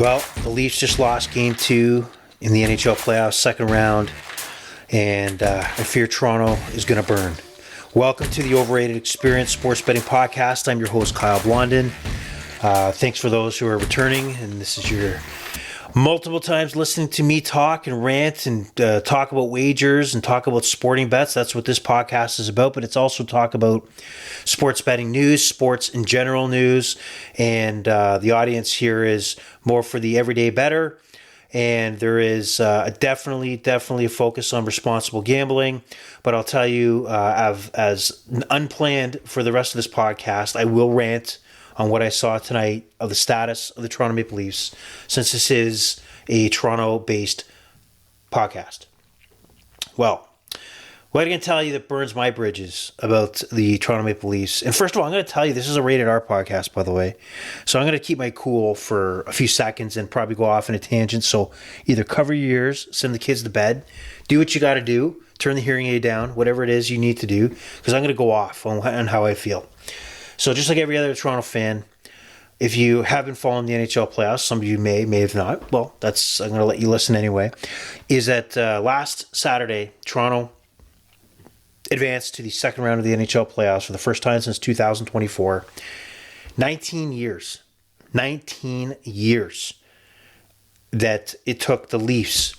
Well, the Leafs just lost Game 2 in the NHL playoffs, second round, and I fear Toronto is going to burn. Welcome to the Overrated Experience Sports Betting Podcast. I'm your host, Kyle Blondin. Thanks for those who are returning, and this is your multiple times listening to me talk and rant and talk about wagers and talk about sporting bets. That's what this podcast is about, but it's also talk about sports betting news, sports in general news, and the audience here is more for the everyday bettor, and there is definitely a focus on responsible gambling. But I'll tell you, as unplanned for the rest of this podcast, I will rant on what I saw tonight of the status of the Toronto Maple Leafs, since this is a Toronto-based podcast. Well, what I'm going to tell you that burns my bridges about the Toronto Maple Leafs. And first of all, I'm going to tell you, this is a rated R podcast, by the way. So I'm going to keep my cool for a few seconds and probably go off in a tangent. So either cover your ears, send the kids to bed, do what you got to do, turn the hearing aid down, whatever it is you need to do, because I'm going to go off on how I feel. So just like every other Toronto fan, if you have been following the NHL playoffs, some of you may have not. Well, I'm going to let you listen anyway. Is that last Saturday, Toronto advanced to the second round of the NHL playoffs for the first time since 2024. 19 years that it took the Leafs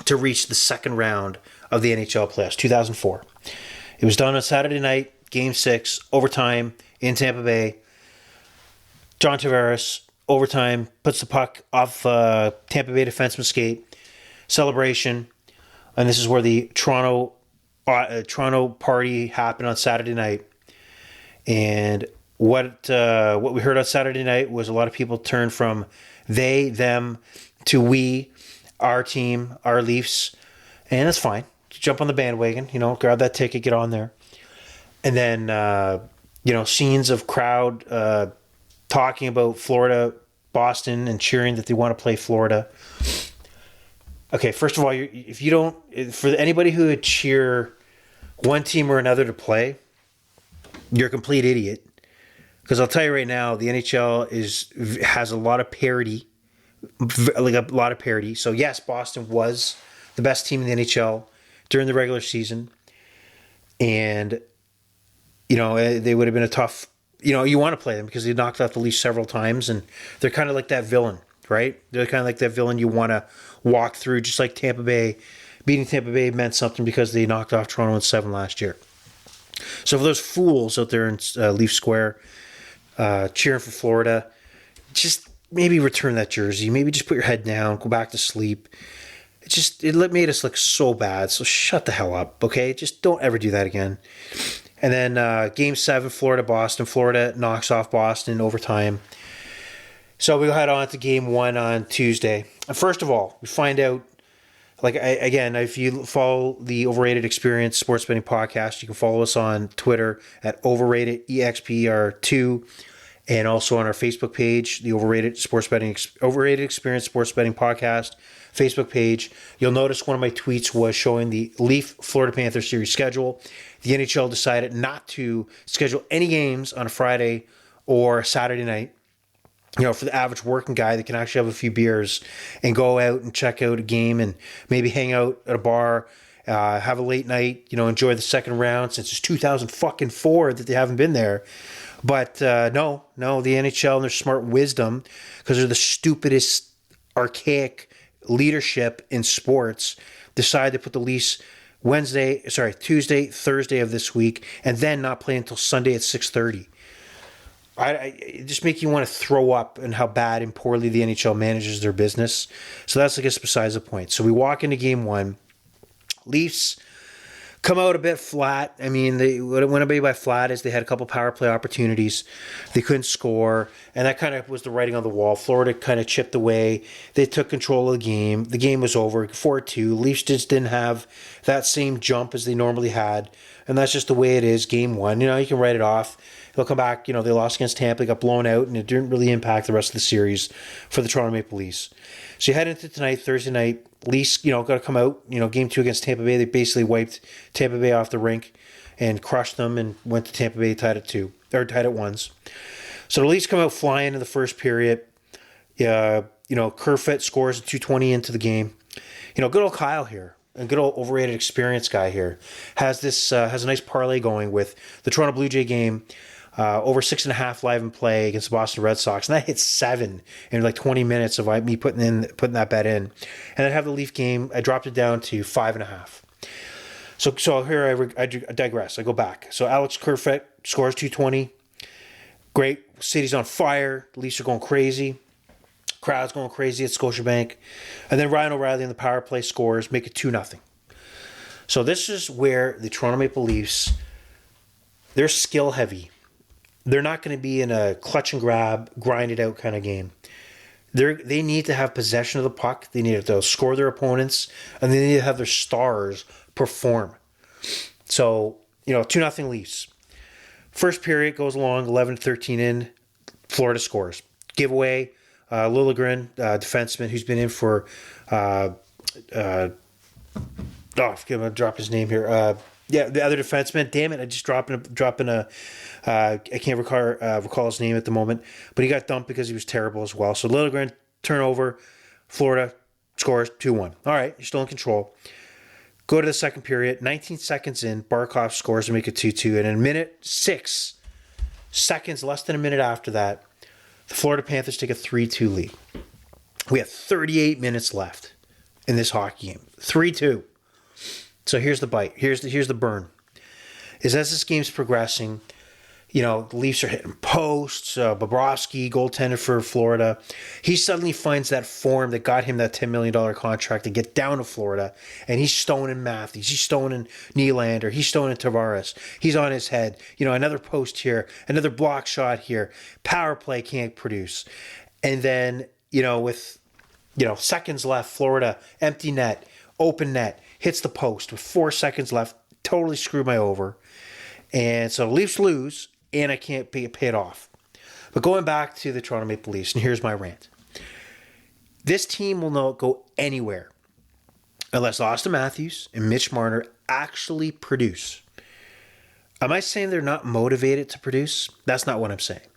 to reach the second round of the NHL playoffs, 2004. It was done on Saturday night, Game 6, overtime in Tampa Bay. John Tavares, overtime, puts the puck off Tampa Bay defenseman skate. Celebration. And this is where the Toronto party happened on Saturday night. And what we heard on Saturday night was a lot of people turn from they, them, to we, our team, our Leafs. And that's fine. Jump on the bandwagon, grab that ticket, get on there. And then, scenes of crowd talking about Florida, Boston, and cheering that they want to play Florida. Okay, first of all, for anybody who would cheer one team or another to play, you're a complete idiot. Because I'll tell you right now, the NHL has a lot of parity, So yes, Boston was the best team in the NHL during the regular season, and they would have been a tough. You want to play them because they knocked off the Leafs several times, and they're kind of like that villain, right? They're kind of like that villain you want to walk through, just like Tampa Bay. Beating Tampa Bay meant something because they knocked off Toronto in 7 last year. So for those fools out there in Leaf Square cheering for Florida, just maybe return that jersey. Maybe just put your head down, go back to sleep. It made us look so bad. So shut the hell up, okay? Just don't ever do that again. And then Game 7, Florida-Boston. Florida knocks off Boston in overtime. So we head on to Game 1 on Tuesday. And first of all, we find out, if you follow the Overrated Experience Sports Betting Podcast, you can follow us on Twitter at Overrated EXPR2, and also on our Facebook page, the Overrated Experience Sports Betting Podcast Facebook page. You'll notice one of my tweets was showing the Leaf Florida Panthers series schedule. The NHL decided not to schedule any games on a Friday or Saturday night, for the average working guy that can actually have a few beers and go out and check out a game and maybe hang out at a bar, have a late night, enjoy the second round since it's 2004 that they haven't been there. But no, the NHL and their smart wisdom, because they're the stupidest, archaic leadership in sports, decided to put the Leafs Tuesday, Thursday of this week, and then not play until Sunday at 6:30. It just make you want to throw up and how bad and poorly the NHL manages their business. So that's, I guess, besides the point. So we walk into Game 1. Leafs come out a bit flat. I mean, what I mean by flat is they had a couple power play opportunities. They couldn't score, and that kind of was the writing on the wall. Florida kind of chipped away. They took control of the game. The game was over, 4-2. Leafs just didn't have that same jump as they normally had, and that's just the way it is. Game 1, you can write it off. They'll come back, they lost against Tampa, they got blown out, and it didn't really impact the rest of the series for the Toronto Maple Leafs. So you head into tonight, Thursday night, Leafs, got to come out, Game 2 against Tampa Bay, they basically wiped Tampa Bay off the rink and crushed them and went to Tampa Bay, tied at 1. So the Leafs come out flying in the first period. Kerfoot scores a 220 into the game. Good old Kyle here, a good old overrated experience guy here, has a nice parlay going with the Toronto Blue Jay game, over 6.5 live in play against the Boston Red Sox, and that hit 7 in like 20 minutes of me putting that bet in, and I have the Leaf game. I dropped it down to 5.5. So here I digress. I go back. So Alex Kerfoot scores 220. Great. City's on fire. The Leafs are going crazy. Crowd's going crazy at Scotiabank. And then Ryan O'Reilly in the power play scores, make it 2-0. So this is where the Toronto Maple Leafs, they're skill heavy. They're not going to be in a clutch and grab, grind it out kind of game. They need to have possession of the puck. They need to score their opponents, and they need to have their stars perform. So, 2-0 Leafs. First period goes along, 11-13 in. Florida scores. Giveaway, Liljegren, defenseman who's been in for, I'm going to drop his name here. The other defenseman. Damn it! I just dropping a. I can't recall his name at the moment, but he got dumped because he was terrible as well. So Liljegren turnover, Florida scores 2-1. All right, you're still in control. Go to the second period. 19 seconds in, Barkov scores to make it 2-2, and in a minute 6 seconds, less than a minute after that, the Florida Panthers take a 3-2 lead. We have 38 minutes left in this hockey game. 3-2. So here's the bite. Here's the burn. Is as this game's progressing, the Leafs are hitting posts. Bobrovsky, goaltender for Florida, he suddenly finds that form that got him that $10 million contract to get down to Florida, and he's stoning Matthews, he's stoning Nylander, he's stoning Tavares. He's on his head. Another post here, another block shot here. Power play can't produce, and then with seconds left, Florida empty net, open net, hits the post with 4 seconds left, totally screwed my over. And so the Leafs lose, and I can't pay it off. But going back to the Toronto Maple Leafs, and here's my rant. This team will not go anywhere unless Austin Matthews and Mitch Marner actually produce. Am I saying they're not motivated to produce? That's not what I'm saying.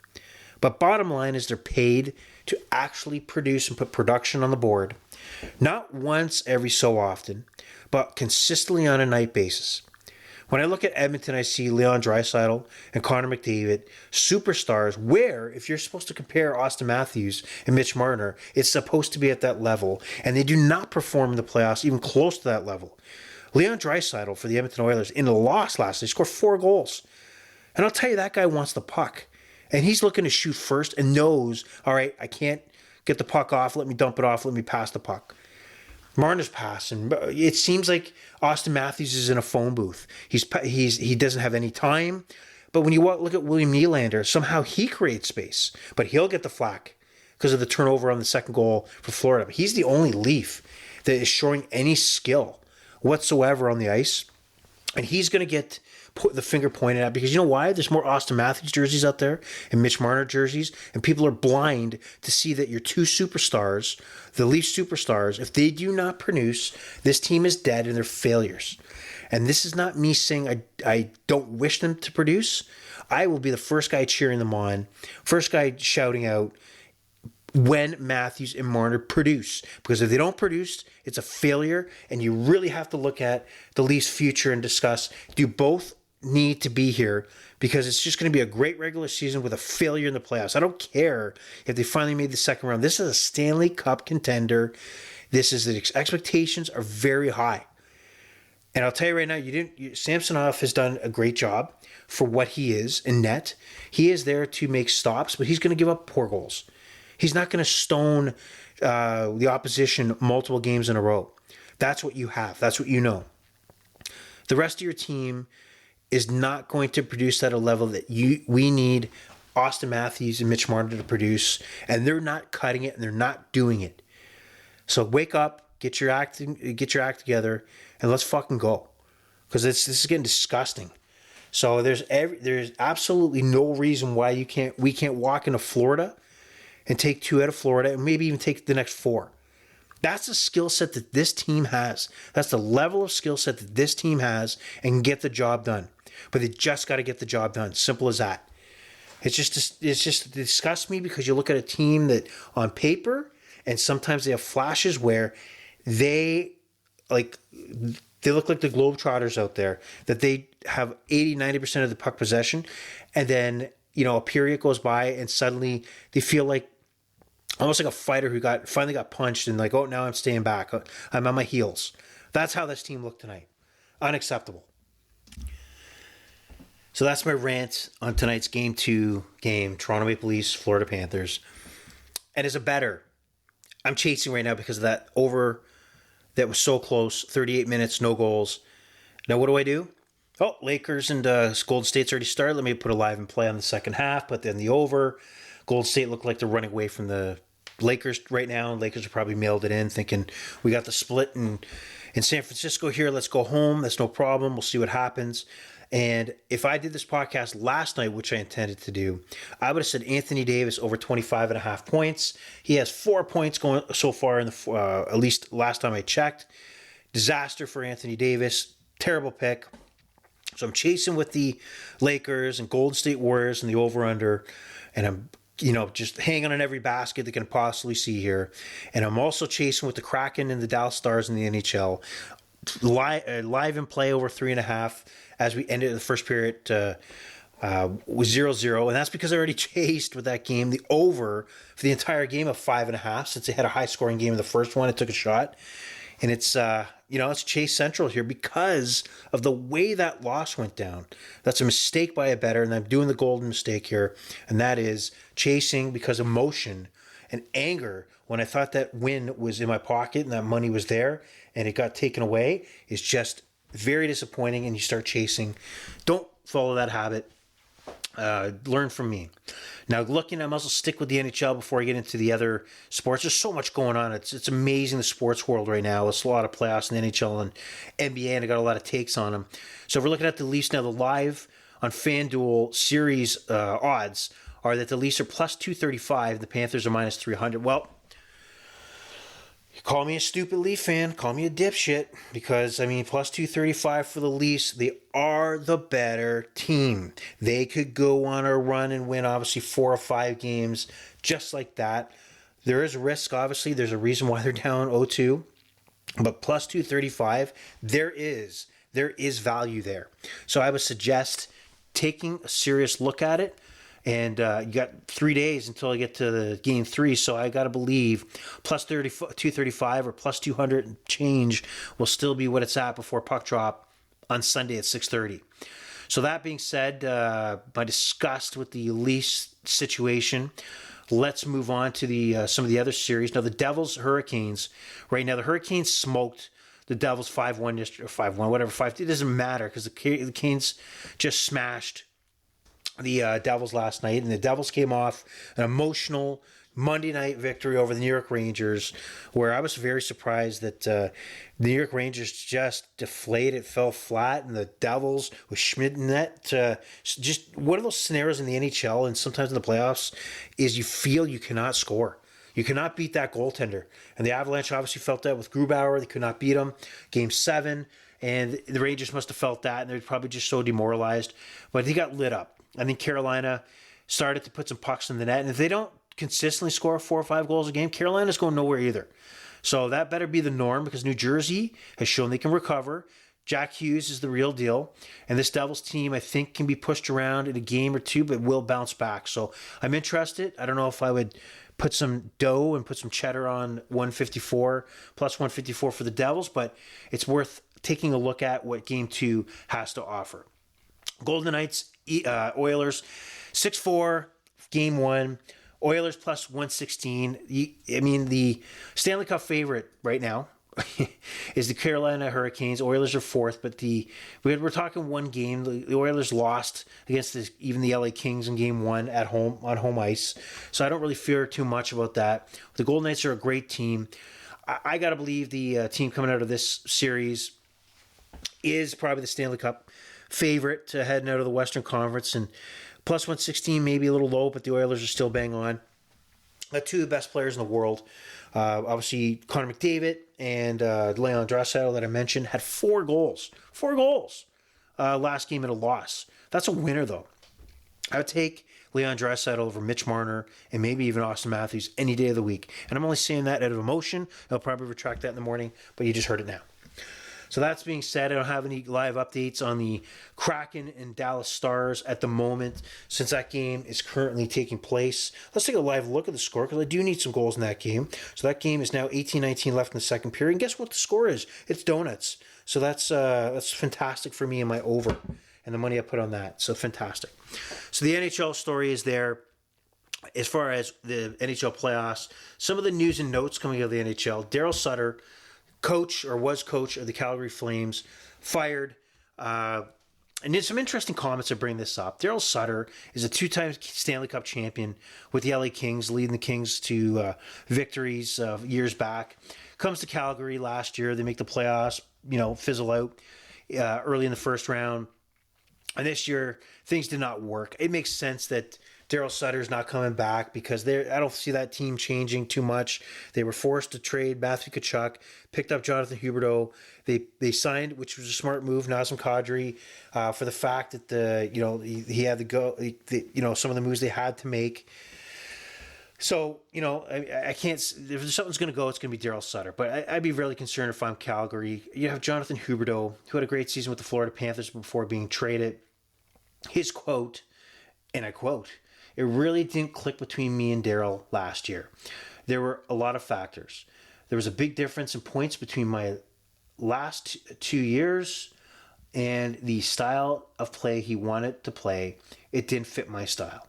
But bottom line is they're paid to actually produce and put production on the board, not once every so often, but consistently on a night basis. When I look at Edmonton, I see Leon Draisaitl and Connor McDavid, superstars, where if you're supposed to compare Austin Matthews and Mitch Marner, it's supposed to be at that level, and they do not perform in the playoffs even close to that level. Leon Draisaitl for the Edmonton Oilers, in the loss last night, scored 4 goals. And I'll tell you, that guy wants the puck. And he's looking to shoot first and knows, all right, I can't get the puck off, let me dump it off, let me pass the puck. Marner's passing. It seems like Austin Matthews is in a phone booth. He doesn't have any time. But when you look at William Nylander, somehow he creates space. But he'll get the flack because of the turnover on the second goal for Florida. But he's the only Leaf that is showing any skill whatsoever on the ice. And he's going to get the finger pointed at, because you know why? There's more Austin Matthews jerseys out there and Mitch Marner jerseys, and people are blind to see that your two superstars, the Leafs superstars, if they do not produce, this team is dead and they're failures. And this is not me saying I don't wish them to produce. I will be the first guy cheering them on, first guy shouting out when Matthews and Marner produce. Because if they don't produce, it's a failure, and you really have to look at the Leafs' future and discuss, do both need to be here? Because it's just going to be a great regular season with a failure in the playoffs. I don't care if they finally made the second round. This is a Stanley Cup contender. The expectations are very high. And I'll tell you right now, Samsonov has done a great job for what he is in net. He is there to make stops, but he's going to give up poor goals. He's not going to stone the opposition multiple games in a row. That's what you have. That's what you know. The rest of your team is not going to produce at a level that we need Austin Matthews and Mitch Marner to produce, and they're not cutting it and they're not doing it. So wake up, get your act together, and let's fucking go, because this is getting disgusting. So there's absolutely no reason why we can't walk into Florida and take 2 out of Florida, and maybe even take the next 4. That's the skill set that this team has. That's the level of skill set that this team has, and get the job done. But they just got to get the job done. Simple as that. It just disgusts me, because you look at a team that on paper And sometimes they have flashes where they look like the Globetrotters out there, that they have 80-90% of the puck possession, and then a period goes by and suddenly they feel like almost like a fighter who finally got punched and like, oh, now I'm staying back, I'm on my heels. That's how this team looked tonight. Unacceptable. So that's my rant on tonight's Game 2 game, Toronto Maple Leafs, Florida Panthers. And as a bettor, I'm chasing right now because of that over that was so close, 38 minutes, no goals. Now what do? Oh, Lakers and Golden State's already started. Let me put a live and play on the second half, but then the over. Golden State look like they're running away from the Lakers right now. Lakers are probably mailed it in thinking we got the split in San Francisco here. Let's go home. That's no problem. We'll see what happens. And if I did this podcast last night, which I intended to do, I would have said Anthony Davis over 25.5 points. He has 4 points going so far in the at least last time I checked. Disaster for Anthony Davis. Terrible pick. So I'm chasing with the Lakers and Golden State Warriors and the over-under. And I'm just hanging on every basket they can possibly see here. And I'm also chasing with the Kraken and the Dallas Stars in the NHL. Live in play over 3.5 as we ended the first period was 0-0. And that's because I already chased with that game the over for the entire game of 5.5. Since they had a high-scoring game in the first one, it took a shot. And it's, it's Chase Central here because of the way that loss went down. That's a mistake by a bettor, and I'm doing the golden mistake here, and that is chasing because emotion and anger when I thought that win was in my pocket and that money was there and it got taken away is just very disappointing, and you start chasing. Don't follow that habit. Learn from me. Now, I must stick with the NHL before I get into the other sports. There's so much going on. It's amazing, the sports world right now. There's a lot of playoffs in the NHL and NBA, and I got a lot of takes on them. So if we're looking at the Leafs now, the live on FanDuel series odds are that the Leafs are plus 235, the Panthers are minus 300. Well, call me a stupid Leaf fan, call me a dipshit, because, plus 235 for the Leafs, they are the better team. They could go on a run and win, obviously, 4 or 5 games just like that. There is risk, obviously. There's a reason why they're down 0-2. But plus 235, there is value there. So I would suggest taking a serious look at it. And you got 3 days until I get to the game 3, so I got to believe plus 235 or plus 200 and change will still be what it's at before puck drop on Sunday at 6:30. So that being said, my disgust with the Leafs situation, let's move on to some of the other series. Now, the Devils-Hurricanes. Right now, the Hurricanes smoked the Devils 5-1, or 5-1, whatever, 5. It doesn't matter because the Canes just smashed the Devils last night, and the Devils came off an emotional Monday night victory over the New York Rangers, where I was very surprised that the New York Rangers just deflated, fell flat, and the Devils with Schmidt in net. Just one of those scenarios in the NHL and sometimes in the playoffs is you feel you cannot score. You cannot beat that goaltender. And the Avalanche obviously felt that with Grubauer. They could not beat him. Game 7, and the Rangers must have felt that, and they're probably just so demoralized. But he got lit up. I think Carolina started to put some pucks in the net. And if they don't consistently score 4 or 5 goals a game, Carolina's going nowhere either. So that better be the norm, because New Jersey has shown they can recover. Jack Hughes is the real deal. And this Devils team, I think, can be pushed around in a game or two, but will bounce back. So I'm interested. I don't know if I would put some dough and put some cheddar on 154, plus 154 for the Devils, but it's worth taking a look at what Game 2 has to offer. Golden Knights, Oilers, 6-4, Game 1. Oilers plus 116. The Stanley Cup favorite right now is the Carolina Hurricanes. Oilers are 4th, but we're talking one game. The Oilers lost against even the LA Kings in Game 1 at home on home ice, so I don't really fear too much about that. The Golden Knights are a great team. I got to believe the team coming out of this series is probably the Stanley Cup favorite to heading out of the Western Conference, and plus 116 maybe a little low, but the Oilers are still bang on. 2 of the best players in the world. Obviously, Connor McDavid and Leon Draisaitl that I mentioned had 4 goals. 4 goals last game in a loss. That's a winner, though. I would take Leon Draisaitl over Mitch Marner and maybe even Austin Matthews any day of the week. And I'm only saying that out of emotion. I'll probably retract that in the morning, but you just heard it now. So that's being said, I don't have any live updates on the Kraken and Dallas Stars at the moment since that game is currently taking place. Let's take a live look at the score because I do need some goals in that game. So that game is now 18-19 left in the second period. And guess what the score is? It's donuts. So that's fantastic for me and my over and the money I put on that. So fantastic. So the NHL story is there. As far as the NHL playoffs, some of the news and notes coming out of the NHL, Daryl Sutter, was coach of the Calgary Flames, fired. And there's some interesting comments that bring this up. Daryl Sutter is a two-time Stanley Cup champion with the LA Kings, leading the Kings to victories years back. Comes to Calgary last year. They make the playoffs, fizzle out early in the first round. And this year, things did not work. It makes sense that Daryl Sutter's not coming back because I don't see that team changing too much. They were forced to trade Matthew Tkachuk, picked up Jonathan Huberdeau. They signed, which was a smart move, Nazem Kadri, for the fact that he had to go. Some of the moves they had to make. So I can't. If something's going to go, it's going to be Daryl Sutter. But I'd be really concerned if I'm Calgary. You have Jonathan Huberdeau, who had a great season with the Florida Panthers before being traded. His quote, and I quote, "It really didn't click between me and Daryl last year. There were a lot of factors. There was a big difference in points between my last 2 years and the style of play he wanted to play. It didn't fit my style."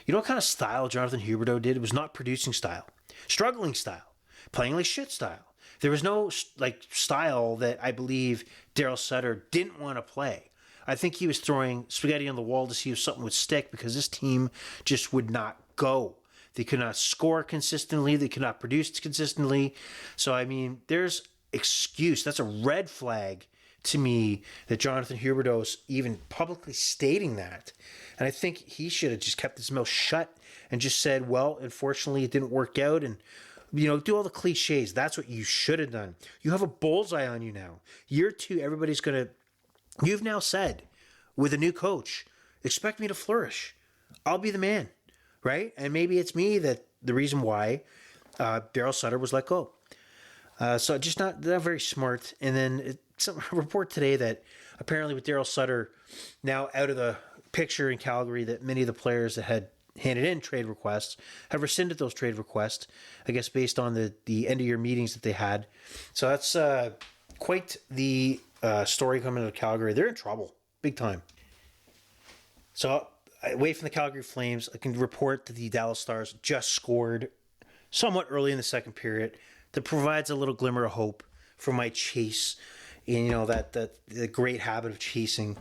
You know what kind of style Jonathan Huberdeau did? It was not producing style. Struggling style. Playing like shit style. There was no style that I believe Daryl Sutter didn't want to play. I think he was throwing spaghetti on the wall to see if something would stick because this team just would not go. They could not score consistently. They could not produce consistently. So, there's excuse. That's a red flag to me that Jonathan Huberdeau's even publicly stating that. And I think he should have just kept his mouth shut and just said, well, unfortunately, it didn't work out. And, do all the cliches. That's what you should have done. You have a bullseye on you now. Year 2, everybody's going to... You've now said, with a new coach, expect me to flourish. I'll be the man, right? And maybe it's me that the reason why Daryl Sutter was let go. So just not very smart. And then some report today that apparently with Daryl Sutter now out of the picture in Calgary, that many of the players that had handed in trade requests have rescinded those trade requests, I guess based on the end-of-year meetings that they had. So that's quite the story coming out of Calgary. They're in trouble, big time. So away from the Calgary Flames, I can report that the Dallas Stars just scored somewhat early in the second period that provides a little glimmer of hope for my chase and, that the great habit of chasing.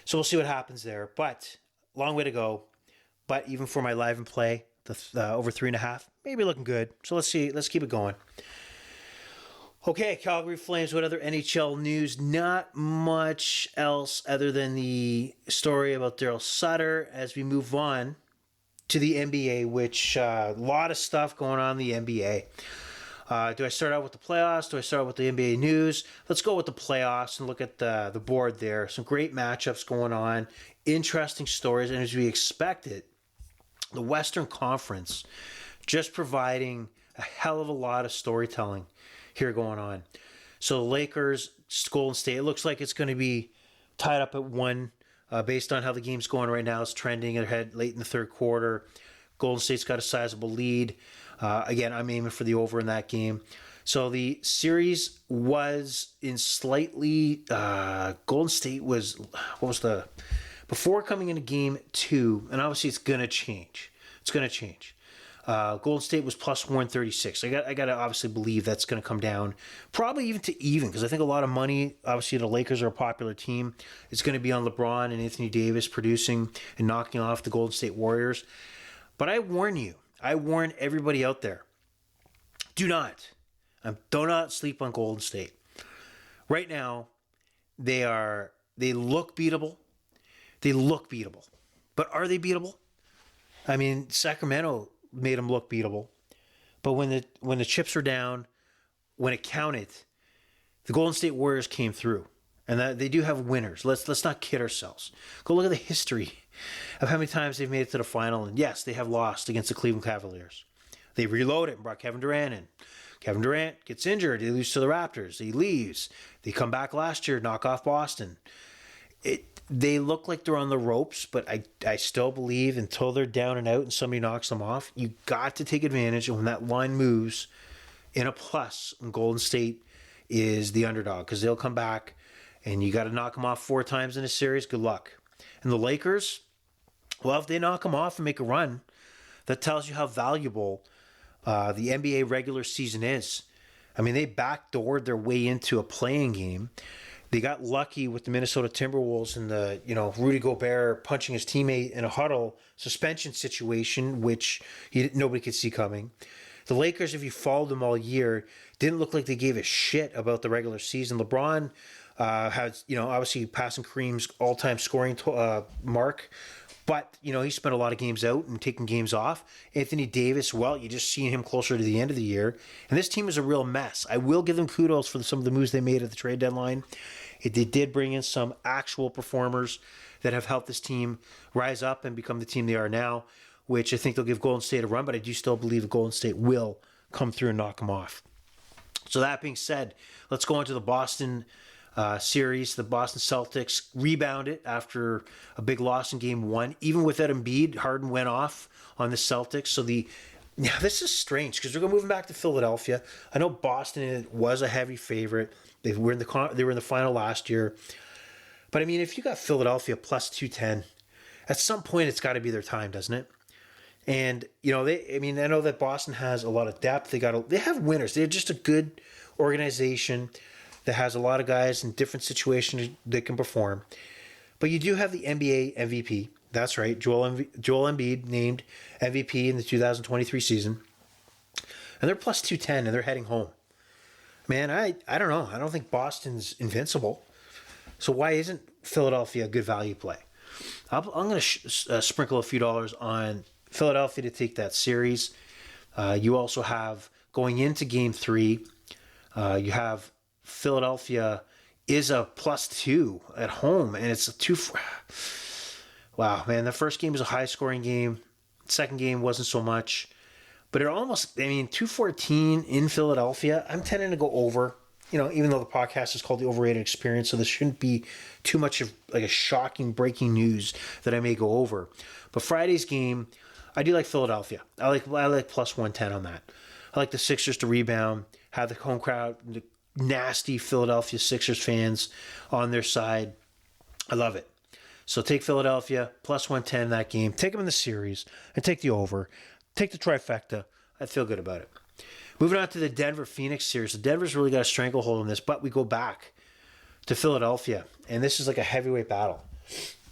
So we'll see what happens there. But long way to go. But even for my live and play, the over 3.5, maybe looking good. So let's see. Let's keep it going. Okay, Calgary Flames, what other NHL news? Not much else other than the story about Daryl Sutter as we move on to the NBA, which a lot of stuff going on in the NBA. Do I start out with the playoffs? Do I start out with the NBA news? Let's go with the playoffs and look at the board there. Some great matchups going on, interesting stories, and as we expected, the Western Conference just providing a hell of a lot of storytelling here going on. So the Lakers, Golden State, it looks like it's going to be tied up at 1 based on how the game's going right now. It's trending ahead late in the third quarter. Golden State's got a sizable lead. Again, I'm aiming for the over in that game. So the series was in slightly... Golden State was... Before coming into game 2, and obviously it's going to change. It's going to change. Golden State was plus 136. I got to obviously believe that's going to come down, probably even to even, because I think a lot of money, obviously the Lakers are a popular team. It's going to be on LeBron and Anthony Davis producing and knocking off the Golden State Warriors. But I warn you, I warn everybody out there, do not sleep on Golden State. Right now, they look beatable. They look beatable. But are they beatable? Sacramento made them look beatable. But when the chips were down, when it counted, the Golden State Warriors came through. And that they do have winners. Let's not kid ourselves. Go look at the history of how many times they've made it to the final. And yes, they have lost against the Cleveland Cavaliers. They reloaded and brought Kevin Durant in. Kevin Durant gets injured. They lose to the Raptors. He leaves. They come back last year, knock off Boston. They look like they're on the ropes, but I still believe until they're down and out and somebody knocks them off, you got to take advantage. And when that line moves in a plus, and Golden State is the underdog because they'll come back and you got to knock them off 4 times in a series. Good luck. And the Lakers, well, if they knock them off and make a run, that tells you how valuable the NBA regular season is. I mean, they backdoored their way into a playing game. They got lucky with the Minnesota Timberwolves and the, Rudy Gobert punching his teammate in a huddle suspension situation, which nobody could see coming. The Lakers, if you followed them all year, didn't look like they gave a shit about the regular season. LeBron had, obviously passing Kareem's all-time scoring mark. But, he spent a lot of games out and taking games off. Anthony Davis, well, you just seen him closer to the end of the year. And this team is a real mess. I will give them kudos for some of the moves they made at the trade deadline. They did bring in some actual performers that have helped this team rise up and become the team they are now, which I think they'll give Golden State a run. But I do still believe that Golden State will come through and knock them off. So that being said, let's go into the Boston series. The Boston Celtics rebounded after a big loss in Game 1. Even without Embiid, Harden went off on the Celtics. So this is strange because we're going to move back to Philadelphia. I know Boston was a heavy favorite. They were in the final last year. But I mean, if you got Philadelphia plus 210, at some point it's got to be their time, doesn't it? And I know that Boston has a lot of depth. They have winners. They're just a good organization that has a lot of guys in different situations that can perform. But you do have the NBA MVP. That's right. Joel Embiid named MVP in the 2023 season. And they're plus 210 and they're heading home. Man, I don't know. I don't think Boston's invincible. So why isn't Philadelphia a good value play? I'm going to sprinkle a few dollars on Philadelphia to take that series. You also have, going into Game 3, you have Philadelphia is a +2 at home, and it's a 2. Wow, man, the first game was a high-scoring game. Second game wasn't so much. But it almost, 214 in Philadelphia, I'm tending to go over, even though the podcast is called the Overrated Experience, so this shouldn't be too much of like a shocking breaking news that I may go over. But Friday's game, I do like Philadelphia. I like plus 110 on that. I like the Sixers to rebound, have the home crowd, the nasty Philadelphia Sixers fans on their side. I love it. So take Philadelphia, plus 110 in that game. Take them in the series and take the over. Take the trifecta. I feel good about it. Moving on to the Denver-Phoenix series. The Denver's really got a stranglehold on this, but we go back to Philadelphia, and this is like a heavyweight battle.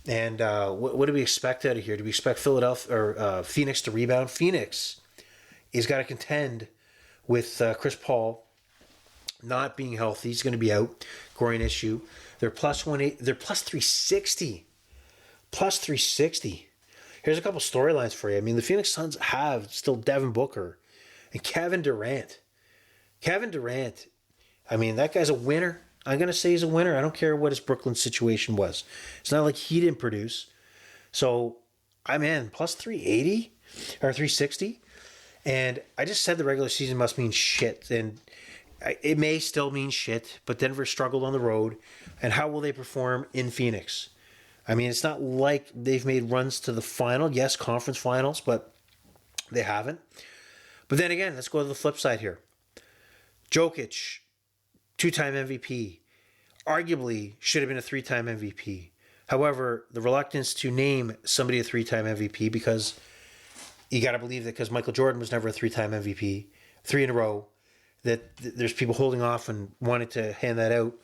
And what do we expect out of here? Do we expect Philadelphia or Phoenix to rebound? Phoenix is got to contend with Chris Paul not being healthy. He's going to be out, groin issue. They're plus 180. They're plus 360. Plus 360. Here's a couple storylines for you. The Phoenix Suns have still Devin Booker and Kevin Durant. Kevin Durant, that guy's a winner. I'm going to say he's a winner. I don't care what his Brooklyn situation was. It's not like he didn't produce. So, plus 380 or 360. And I just said the regular season must mean shit. And it may still mean shit, but Denver struggled on the road. And how will they perform in Phoenix? It's not like they've made runs to the final. Yes, conference finals, but they haven't. But then again, let's go to the flip side here. Jokic, 2-time MVP, arguably should have been a 3-time MVP. However, the reluctance to name somebody a 3-time MVP, because you got to believe that because Michael Jordan was never a 3-time MVP, 3 in a row, that there's people holding off and wanting to hand that out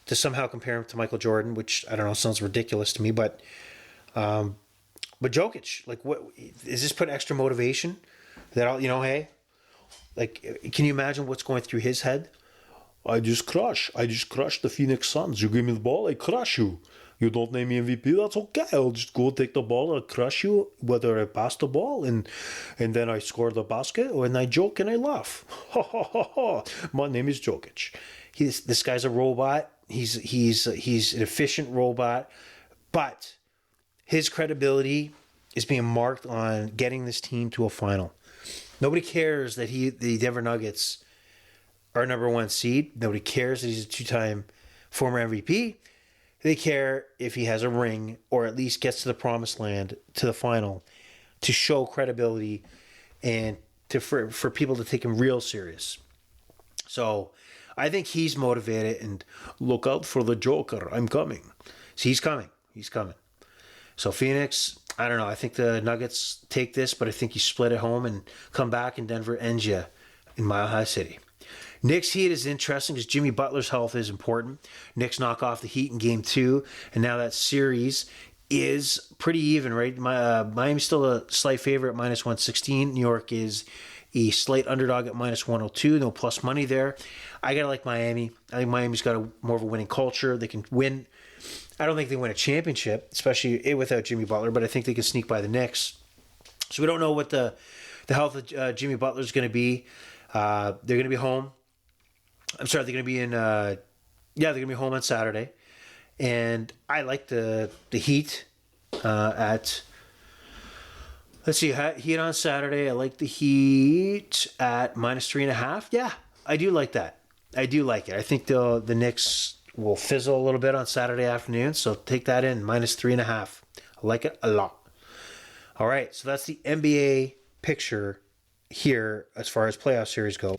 to somehow compare him to Michael Jordan, which, I don't know, sounds ridiculous to me. But Jokic, what is this? Put extra motivation that, hey, can you imagine what's going through his head? I just crushed the Phoenix Suns. You give me the ball, I crush you. You don't name me MVP, that's okay. I'll just go take the ball, I'll crush you, whether I pass the ball and then I score the basket, and I joke and I laugh. Ha ha ha ha. My name is Jokic. This guy's a robot. He's an efficient robot, but his credibility is being marked on getting this team to a final. Nobody cares that the Denver Nuggets are number one seed. Nobody cares that he's a two-time former MVP. They care if he has a ring or at least gets to the promised land, to the final, to show credibility and for people to take him real serious. So I think he's motivated, and look out for the Joker. I'm coming. So he's coming. He's coming. So Phoenix, I don't know. I think the Nuggets take this, but I think you split at home and come back, and Denver ends you in Mile High City. Knicks Heat is interesting because Jimmy Butler's health is important. Knicks knock off the Heat in Game 2, and now that series is pretty even, right? Miami's still a slight favorite at minus 116. New York is a slight underdog at minus 102. No plus money there. I gotta like Miami. I think Miami's got more of a winning culture. They can win. I don't think they win a championship, especially without Jimmy Butler, but I think they can sneak by the Knicks. So we don't know what the health of Jimmy Butler is going to be. They're going to be home. I'm sorry, they're going to be they're going to be home on Saturday. And I like the Heat at, let's see, Heat on Saturday. I like the Heat at minus 3.5. Yeah, I do like that. I do like it. I think the Knicks will fizzle a little bit on Saturday afternoon, so take that in, minus 3.5. I like it a lot. All right, so that's the NBA picture here as far as playoff series go.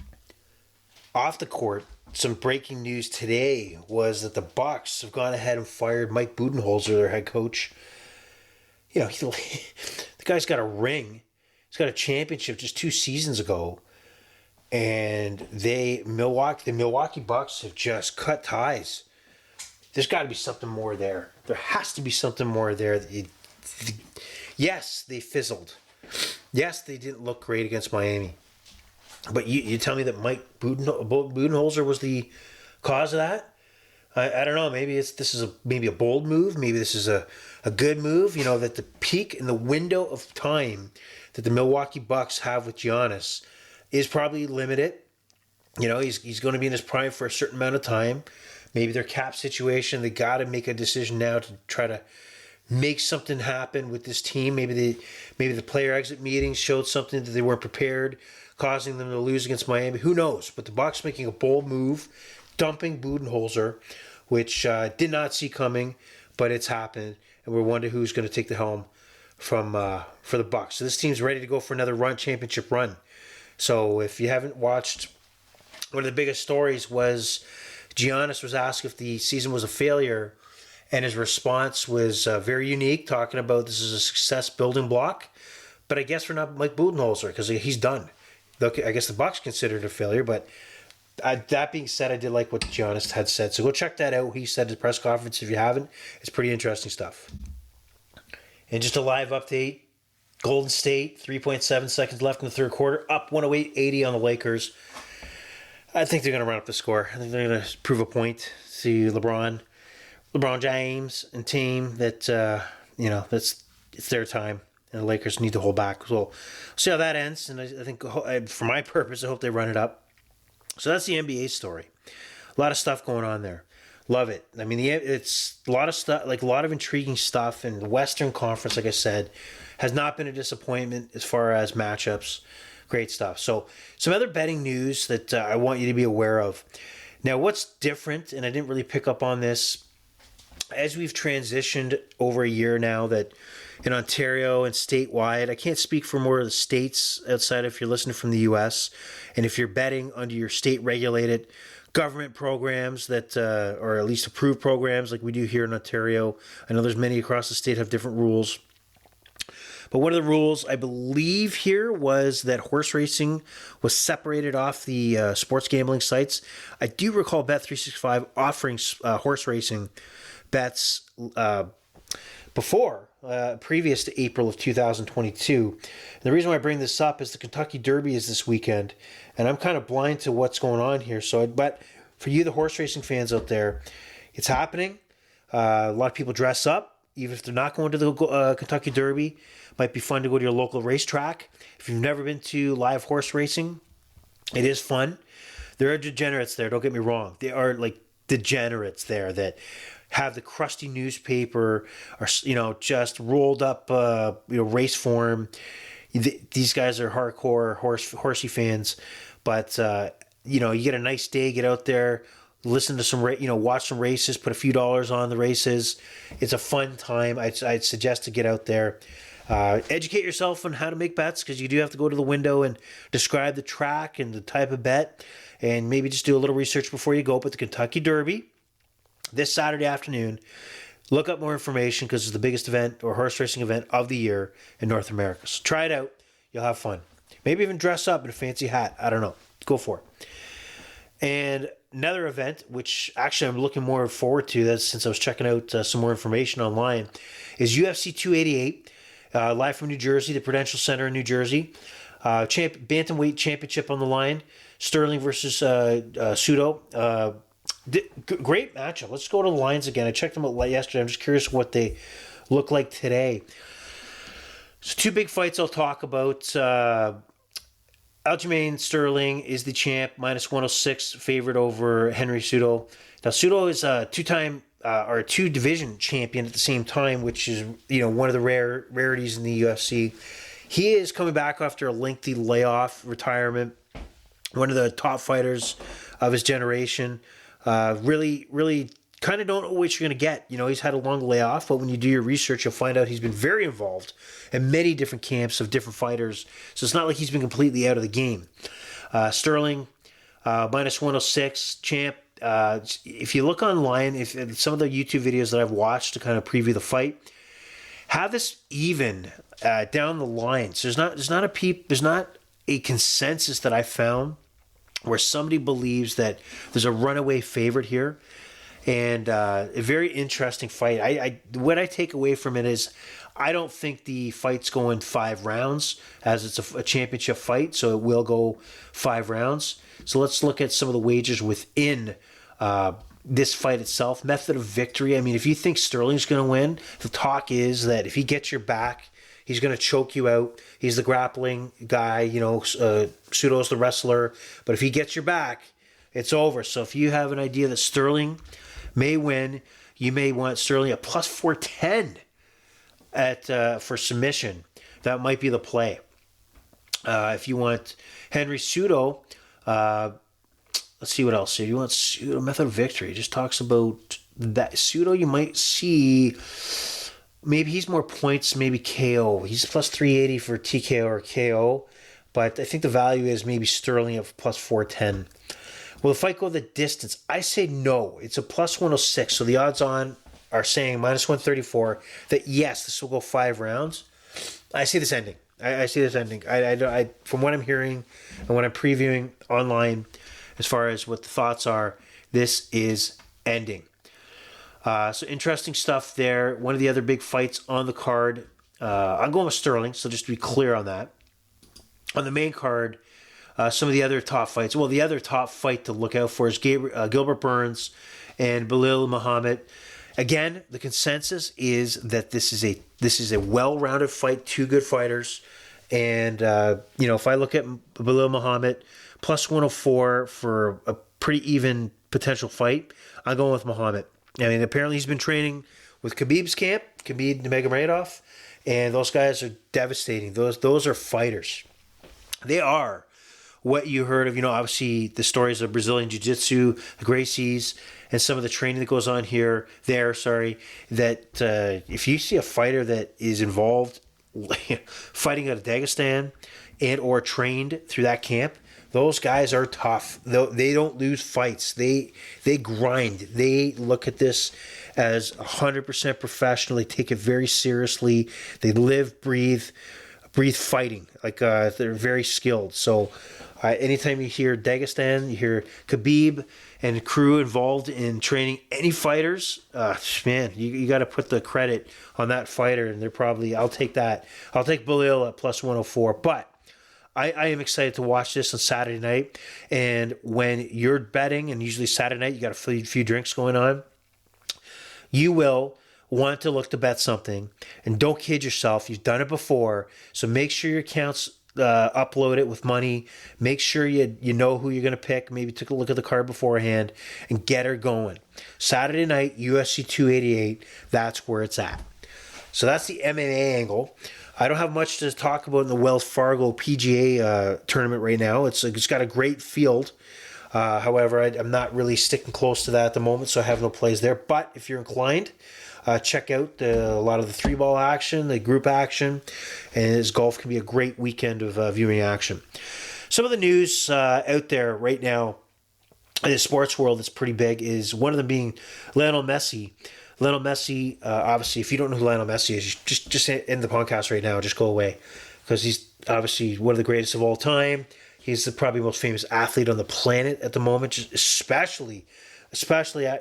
Off the court, some breaking news today was that the Bucks have gone ahead and fired Mike Budenholzer, their head coach. You know, the guy's got a ring. He's got a championship just 2 seasons ago. And the Milwaukee Bucks have just cut ties. There's got to be something more there. There has to be something more there. Yes, they fizzled. Yes, they didn't look great against Miami. But you tell me that Mike Budenholzer was the cause of that? I don't know. Maybe this is a bold move. Maybe this is a good move. You know, that the peak in the window of time that the Milwaukee Bucks have with Giannis is probably limited. You know, he's going to be in his prime for a certain amount of time. Maybe their cap situation, they got to make a decision now to try to make something happen with this team. Maybe the player exit meetings showed something that they weren't prepared, causing them to lose against Miami. Who knows? But the Bucks making a bold move, dumping Budenholzer, which did not see coming, but it's happened, and we're wondering who's going to take the helm for the Bucks. So this team's ready to go for another championship run. So if you haven't watched, one of the biggest stories was Giannis was asked if the season was a failure, and his response was very unique, talking about this is a success building block. But I guess for not Mike Budenholzer, because he's done. I guess the Bucks considered it a failure, but that being said, I did like what Giannis had said. So go check that out. He said at the press conference, if you haven't. It's pretty interesting stuff. And just a live update. Golden State, 3.7 seconds left in the third quarter, up 108-80 on the Lakers. I think they're going to run up the score. I think they're going to prove a point to LeBron James and team that, it's their time. And the Lakers need to hold back. So we'll see how that ends. And I think, for my purpose, I hope they run it up. So that's the NBA story. A lot of stuff going on there. Love it. I mean, it's a lot of stuff, like a lot of intriguing stuff. And the Western Conference, like I said, has not been a disappointment as far as matchups. Great stuff. So some other betting news that I want you to be aware of. Now, what's different, and I didn't really pick up on this, as we've transitioned over a year now that in Ontario and statewide, I can't speak for more of the states outside if you're listening from the U.S. And if you're betting under your state-regulated government programs that, or at least approved programs like we do here in Ontario. I know there's many across the state have different rules. But one of the rules, I believe here, was that horse racing was separated off the sports gambling sites. I do recall Bet365 offering horse racing bets previous to April of 2022. And the reason why I bring this up is the Kentucky Derby is this weekend, and I'm kind of blind to what's going on here. But for you, the horse racing fans out there, it's happening. A lot of people dress up, even if they're not going to the Kentucky Derby. Might be fun to go to your local racetrack. If you've never been to live horse racing, it is fun. There are degenerates there, don't get me wrong. They are like degenerates there that have the crusty newspaper or, just rolled up, race form. These guys are hardcore horsey fans, but you get a nice day, get out there, listen to some, watch some races, put a few dollars on the races. It's a fun time. I'd suggest to get out there. Educate yourself on how to make bets, because you do have to go to the window and describe the track and the type of bet, and maybe just do a little research before you go. But the Kentucky Derby this Saturday afternoon, look up more information, because it's the biggest event or horse racing event of the year in North America. So try it out. You'll have fun. Maybe even dress up in a fancy hat. I don't know. Go for it. And another event, which actually I'm looking more forward to, that since I was checking out some more information online, is UFC 288, live from New Jersey, the Prudential Center in New Jersey. Bantamweight championship on the line. Sterling versus Sudo. Great matchup. Let's go to the lines again. I checked them out yesterday. I'm just curious what they look like today. So two big fights I'll talk about. Aljamain Sterling is the champ, minus 106, favorite over Henry Cejudo. Now, Cejudo is a two-time or a two-division champion at the same time, which is one of the rarities in the UFC. He is coming back after a lengthy layoff, retirement. One of the top fighters of his generation. Really, really kind of don't know what you're going to get. He's had a long layoff, but when you do your research, you'll find out he's been very involved in many different camps of different fighters. So it's not like he's been completely out of the game. Sterling, minus 106, champ. If you look online, if some of the YouTube videos that I've watched to kind of preview the fight, have this even down the line. So there's not a consensus that I found where somebody believes that there's a runaway favorite here. And a very interesting fight. What I take away from it is I don't think the fight's going 5 rounds, as it's a championship fight, so it will go 5 rounds. So let's look at some of the wagers within this fight itself. Method of victory. I mean, if you think Sterling's going to win, the talk is that if he gets your back, he's going to choke you out. He's the grappling guy, Cejudo's the wrestler. But if he gets your back, it's over. So if you have an idea that Sterling may win, you may want Sterling at plus 410 for submission. That might be the play. If you want Henry Cejudo, let's see what else here. You want Cejudo method of victory. It just talks about that. Cejudo, you might see maybe he's more points, maybe KO. He's plus 380 for TKO or KO, but I think the value is maybe Sterling at plus 410. Will the fight go the distance? I say no. It's a plus 106, so the odds on are saying minus 134 that yes, this will go 5 rounds. I see this ending. I see this ending. I from what I'm hearing and what I'm previewing online, as far as what the thoughts are, this is ending. So interesting stuff there. One of the other big fights on the card. I'm going with Sterling, so just to be clear on that. On the main card, some of the other top fights. Well, the other top fight to look out for is Gilbert Burns and Belal Muhammad. Again, the consensus is that this is a well-rounded fight, 2 good fighters. And, if I look at Belal Muhammad, plus 104 for a pretty even potential fight, I'm going with Muhammad. I mean, apparently he's been training with Khabib's camp, Khabib Nurmagomedov, and those guys are devastating. Those are fighters. They are what you heard of, obviously the stories of Brazilian Jiu-Jitsu, the Gracies, and some of the training that goes on that if you see a fighter that is involved fighting out of Dagestan and or trained through that camp, those guys are tough. They don't lose fights. They grind. They look at this as 100% professional. They take it very seriously. They live, breathe fighting. They're very skilled. So anytime you hear Dagestan, you hear Khabib and crew involved in training any fighters, man, you got to put the credit on that fighter. And they're probably, I'll take that. I'll take Belal at plus 104. But I am excited to watch this on Saturday night. And when you're betting, and usually Saturday night, you got a few drinks going on, you will want to look to bet something. And don't kid yourself. You've done it before. So make sure your accounts upload it with money. Make sure you know who you're going to pick. Maybe take a look at the card beforehand and get her going. Saturday night, UFC 288. That's where it's at. So that's the MMA angle. I don't have much to talk about in the Wells Fargo PGA tournament right now. It's got a great field. However, I'm not really sticking close to that at the moment, so I have no plays there. But if you're inclined, check out a lot of the 3-ball action, the group action, and as golf can be a great weekend of viewing action. Some of the news out there right now in the sports world that's pretty big is one of them being Lionel Messi. Lionel Messi, obviously, if you don't know who Lionel Messi is, just end the podcast right now. Just go away, because he's obviously one of the greatest of all time. He's the probably most famous athlete on the planet at the moment, just especially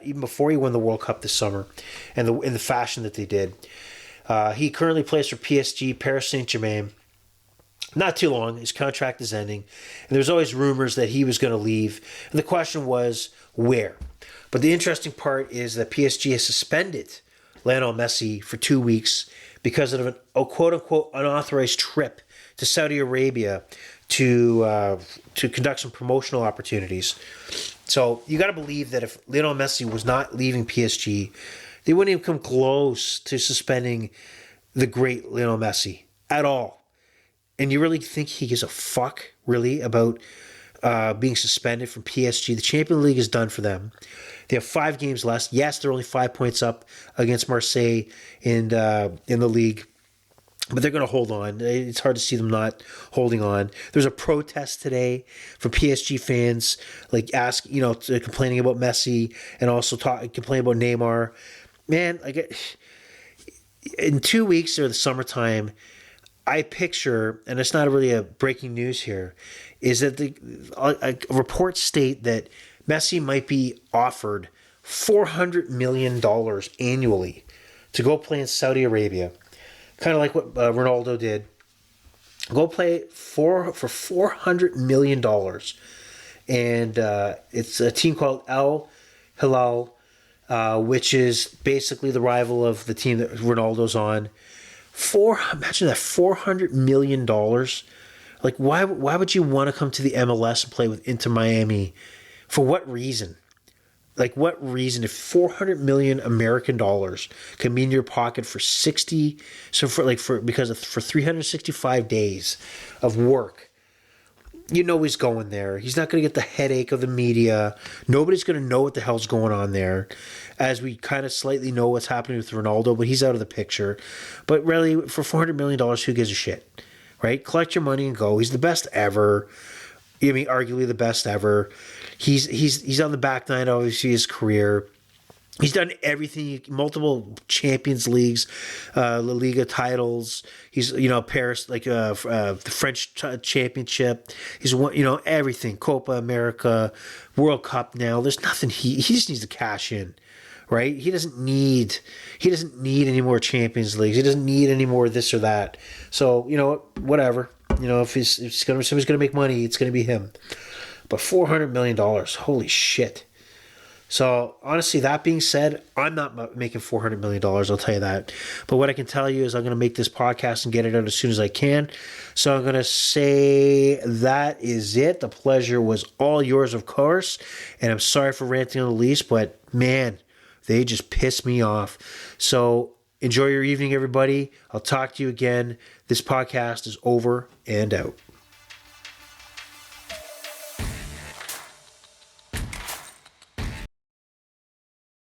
even before he won the World Cup this summer, and in the fashion that they did. He currently plays for PSG, Paris Saint-Germain. Not too long, his contract is ending, and there's always rumors that he was going to leave, and the question was where. But the interesting part is that PSG has suspended Lionel Messi for 2 weeks because of a quote-unquote unauthorized trip to Saudi Arabia to conduct some promotional opportunities. So you got to believe that if Lionel Messi was not leaving PSG, they wouldn't even come close to suspending the great Lionel Messi at all. And you really think he gives a fuck, really, about being suspended from PSG? The Champions League is done for them. They have 5 games left. Yes, they're only 5 points up against Marseille in the league, but they're going to hold on. It's hard to see them not holding on. There's a protest today from PSG fans, complaining about Messi and also complaining about Neymar. Man, in 2 weeks or the summertime, I picture, and it's not really a breaking news here, is that reports state that Messi might be offered $400 million annually to go play in Saudi Arabia, kind of like what Ronaldo did. Go play for $400 million. And it's a team called Al Hilal, which is basically the rival of the team that Ronaldo's on. Imagine that, $400 million. Like, why would you want to come to the MLS and play with Inter Miami? For what reason? Like, what reason? If 400 million American dollars can be in your pocket for 365 days of work, you know he's going there. He's not going to get the headache of the media. Nobody's going to know what the hell's going on there, as we kind of slightly know what's happening with Ronaldo, but he's out of the picture. But really, for $400 million, who gives a shit, right? Collect your money and go. He's the best ever. I mean, arguably the best ever. He's on the back nine, obviously, his career. He's done everything, multiple Champions Leagues, La Liga titles. He's, Paris, the French Championship. He's won, everything. Copa America, World Cup now. There's nothing. He just needs to cash in, right? He doesn't need any more Champions Leagues. He doesn't need any more this or that. So, whatever. If somebody's going to make money, it's going to be him. But $400 million, holy shit. So, honestly, that being said, I'm not making $400 million, I'll tell you that. But what I can tell you is I'm going to make this podcast and get it out as soon as I can. So I'm going to say that is it. The pleasure was all yours, of course. And I'm sorry for ranting on the least, but man, they just pissed me off. So enjoy your evening, everybody. I'll talk to you again. This podcast is over and out.